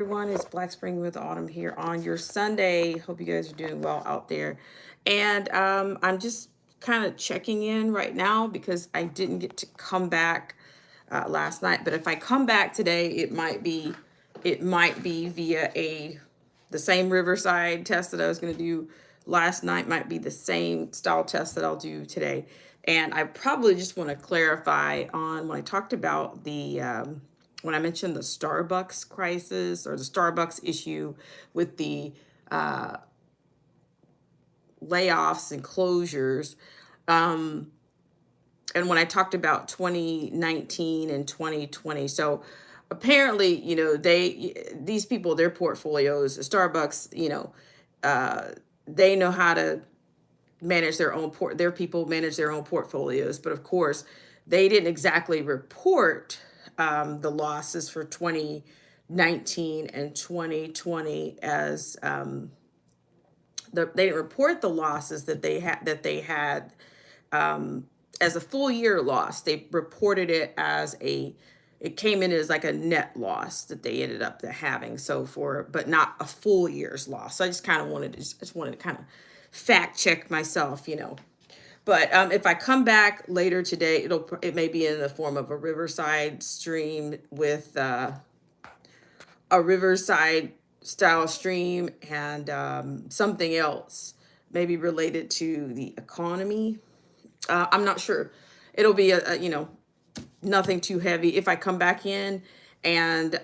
Everyone, it's Black Spring with Autumn here on your Sunday. Hope you guys are doing well out there. And I'm just kind of checking in right now because I didn't get to come back last night. But if I come back today, it might be via the same Riverside test that I was going to do last night. Might be the same style test that I'll do today. And I probably just want to clarify on when I talked about when I mentioned the Starbucks crisis or the Starbucks issue with the layoffs and closures. And when I talked about 2019 and 2020. So apparently, these people, their portfolios, Starbucks, they know how to manage their people manage their own portfolios. But of course, they didn't exactly report the losses for 2019 and 2020 as they didn't report the losses that they had as a full year loss. They reported it as it came in as like a net loss that they ended up having. So but not a full year's loss. So I just kind of wanted to kind of fact check myself. But if I come back later today, it may be in the form of a Riverside stream with a Riverside style stream and something else, maybe related to the economy. I'm not sure. It'll be nothing too heavy if I come back in, and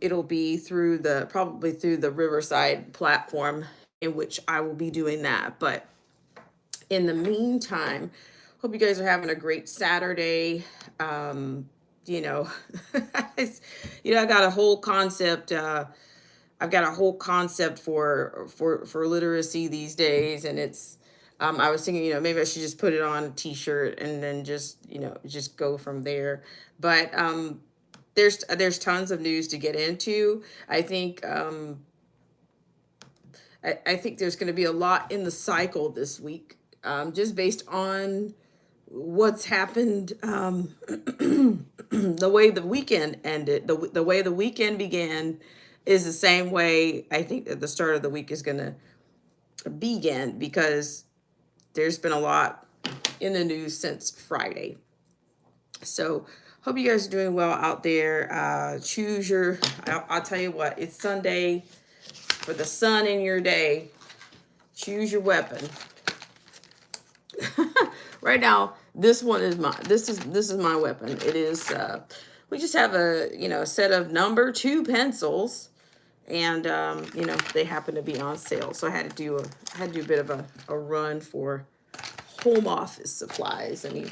it'll be probably through the Riverside platform in which I will be doing that. But in the meantime, hope you guys are having a great Saturday. You know, I got a whole concept. I've got a whole concept for literacy these days, and it's. I was thinking, maybe I should just put it on a T-shirt and then just go from there. But there's tons of news to get into. I think there's going to be a lot in the cycle this week, just based on what's happened, the way the weekend ended, the way the weekend began is the same way I think that the start of the week is going to begin, because there's been a lot in the news since Friday. So hope you guys are doing well out there. I'll tell you what, it's Sunday. For the sun in your day, choose your weapon. Right now, this is my weapon. It is we just have a set of number 2 pencils, and they happen to be on sale. So I had to do a bit of a run for home office supplies. I mean,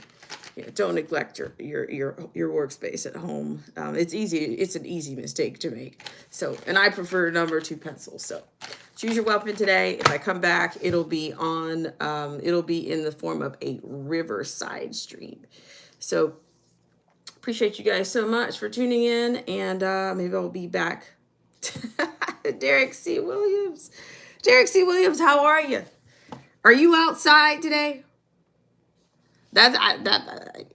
don't neglect your workspace at home. It's an easy mistake to make. So, and I prefer number 2 pencils. So choose your weapon today. If I come back, it'll be in the form of a Riverside stream. So appreciate you guys so much for tuning in, and maybe I'll be back. Derek C. Williams. Derek C. Williams, how are you? Are you outside today?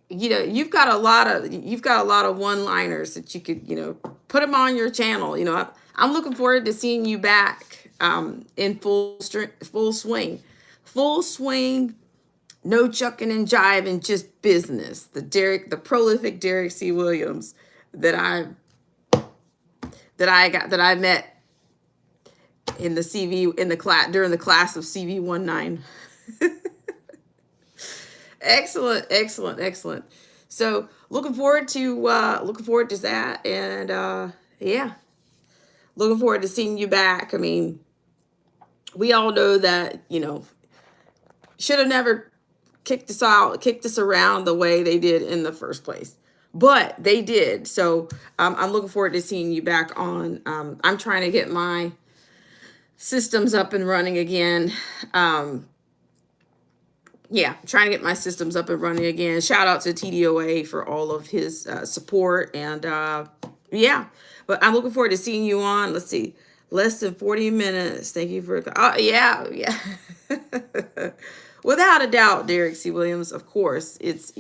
You've got a lot of one-liners that you could put them on your channel. I'm looking forward to seeing you back in full swing, no chucking and jiving, just business. The prolific Derek C. Williams that I met in the class during the class of CV19. Excellent. So looking forward to that, and yeah, looking forward to seeing you back. I mean, we all know that should have never kicked us around the way they did in the first place, but they did. So I'm looking forward to seeing you back on. I'm trying to get my systems up and running again. Trying to get my systems up and running again. Shout out to TDOA for all of his support. And but I'm looking forward to seeing you on. Let's see, less than 40 minutes. Thank you for, yeah. Without a doubt, Derek C. Williams, of course. It's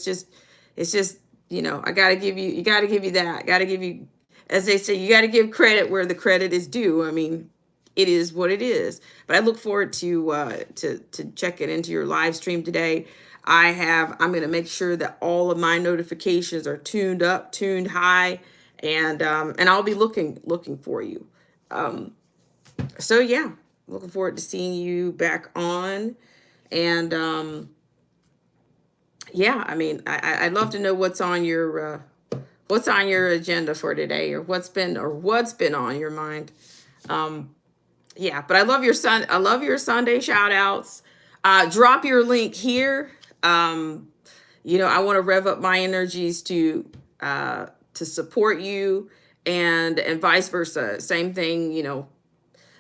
just, I got to give you that. I got to give you as they say, you got to give credit where the credit is due. I mean, it is what it is. But I look forward to checking into your live stream today. I'm going to make sure that all of my notifications are tuned up, tuned high, and I'll be looking for you. So yeah, looking forward to seeing you back on. And yeah, I mean, I'd love to know what's on your agenda for today, or what's been on your mind. Yeah, but I love your Sunday shout outs. Drop your link here. I want to rev up my energies to support you, and vice versa. Same thing,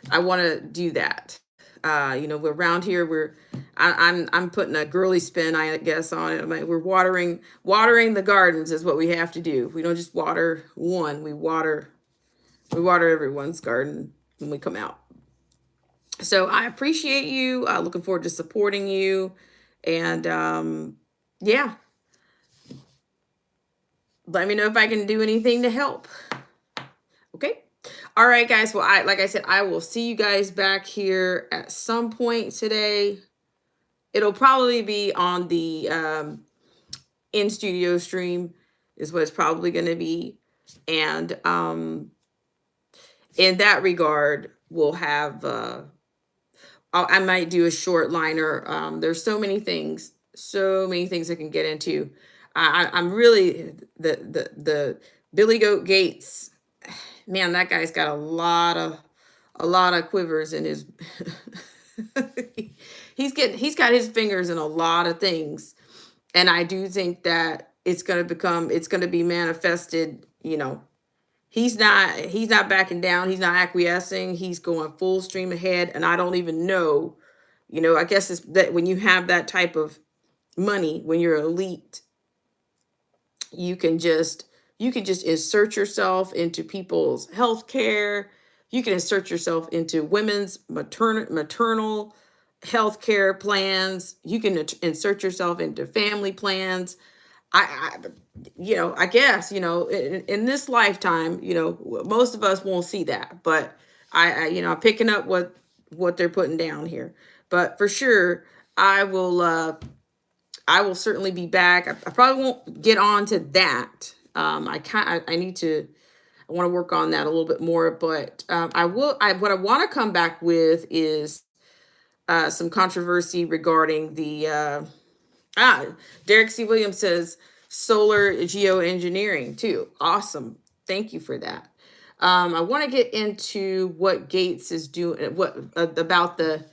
I want to do that. We're around here. I'm putting a girly spin, I guess, on it. We're watering the gardens is what we have to do. We don't just water one. We water everyone's garden when we come out. So I appreciate you. Looking forward to supporting you, and yeah. Let me know if I can do anything to help. Okay. All right, guys. Well, like I said, I will see you guys back here at some point today. It'll probably be on the in studio stream is what it's probably going to be. And in that regard, we'll have, I might do a short liner. There's so many things I can get into. I'm really the Billy Goat Gates. Man, that guy's got a lot of quivers in his. he's got his fingers in a lot of things, and I do think that it's going to be manifested. He's not backing down. He's not acquiescing. He's going full stream ahead, and I don't even know. I guess it's that when you have that type of money, when you're elite, you can just insert yourself into people's health care. You can insert yourself into women's maternal health care plans. You can insert yourself into family plans. I guess, in this lifetime, most of us won't see that, but I'm picking up what they're putting down here. But for sure, I will certainly be back. I probably won't get on to that. I want to work on that a little bit more, but what I want to come back with is some controversy regarding the Derek C. Williams says solar geoengineering too. Awesome. Thank you for that. I want to get into what Gates is doing, about the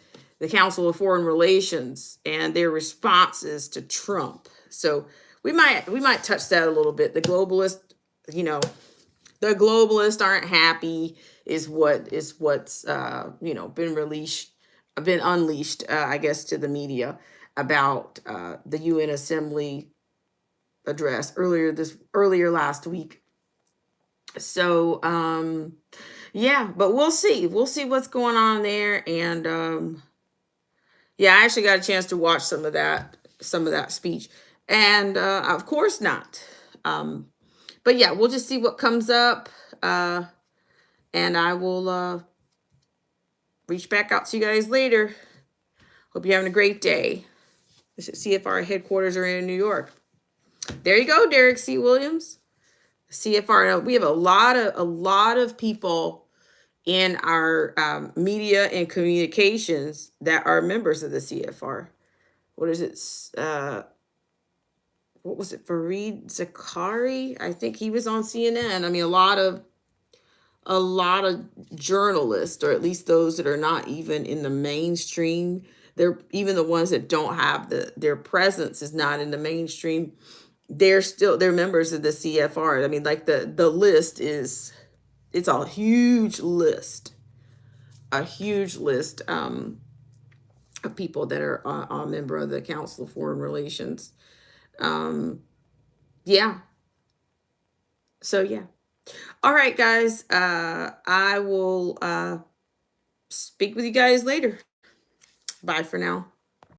Council of Foreign Relations and their responses to Trump. So we might touch that a little bit. The globalists aren't happy is what's been unleashed, I guess, to the media about the UN Assembly address earlier last week. So yeah, but we'll see what's going on there. And yeah, I actually got a chance to watch some of that speech, and of course not. But yeah, we'll just see what comes up, and I will reach back out to you guys later. Hope you're having a great day. CFR headquarters are in New York. There you go, Derek C. Williams. CFR. We have a lot of people in our media and communications that are members of the CFR. What is it? What was it? Fareed Zakaria? I think he was on CNN. I mean, a lot of journalists, or at least those that are not even in the mainstream. They're even the ones that don't have their presence is not in the mainstream. They're members of the CFR. I mean, like the list is, it's a huge list of people that are a member of the Council of Foreign Relations. Yeah. So yeah. All right, guys. I will speak with you guys later. Bye for now.